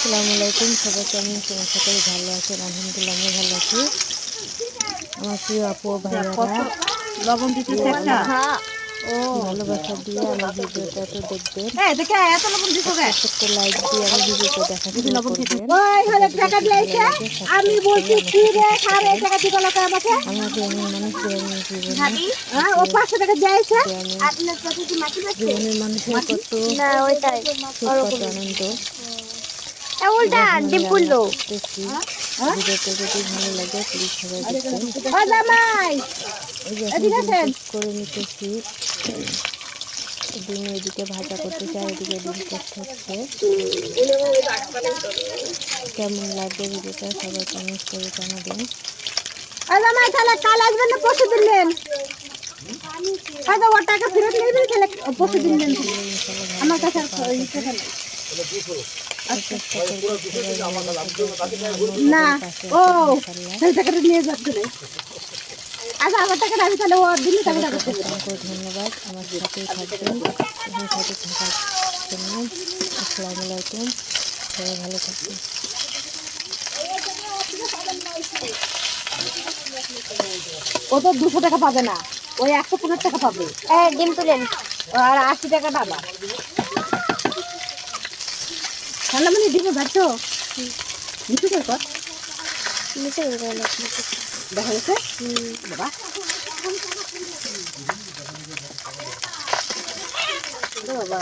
আসসালামু আলাইকুম, সবাই কেমন আছেন? আশা করি ভালো আছেন। আলহামদুলিল্লাহ আমি ভালো আছি। আমার প্রিয় আপু ও ভাইয়ারা লবণ দিতেছে একটা ও ভালোবাসা দিয়ে আমার ভিডিওটা তো দেখবেন, এই দেখে এত লবণ দিছো গে একটা লাইক দিয়ে আমার ভিডিওটা দেখা শুরু করবেন। ওই হলে টাকা যদি ভালো দিয়েছে লাগে আমি সাবস্ক্রাইব করে বলছি আমার কি সাথে রে থাকতে সারে পারেন। টাকা দিতে লোকে আমাকে আমাকে এমন মানুষের আমি জীবনে হ্যাঁ ও 500 টাকা দিয়েছে আমি জীবনের মানুষের কত না ওইটাই সুখ, কত আনন্দ উল্টা ডিম্পুল লো দেখছি। ভিডিওটা যদি ভালো লাগে প্লিজ সবাই দেখবেন। ও জামাই এই যে এদিকে এখন আসেন। ডিম করে নিতেছি, ডিম এদিকে ভাজা করতেছি আর এদিকে ডিম করতে হচ্ছে। কেমন লাগবে ভিডিওটা সবাই কমেন্ট করে জানাবেন। ও জামাই তাহলে কাল আসবেন না পরশু দিন নেন হয়তো ও টাকা ফেরত নেবেন তাহলে পরশু দিন নেন আমার কাছে আর ইচ্ছে নেই। না ও সেই টাকাটা নিয়ে যাচ্ছে না আচ্ছা আমার টাকাটা আমি তাহলে ও দিলে টাকাটা করতে অসংখ্য ধন্যবাদ আমার সাথেই থাকবেন, আমার সাথে থাকার জন্য। আসসালামু আলাইকুম, সবাই ভালো থাকবেন। ও তো 200 টাকা পাবে না ওই 115 টাকা পাবে ডিম তুলেন আর 80 টাকা পাবা তাহলে মানে দিব যাচ্ছো নিচু করে কর নিচে দেখা যাচ্ছে বাবা বাবা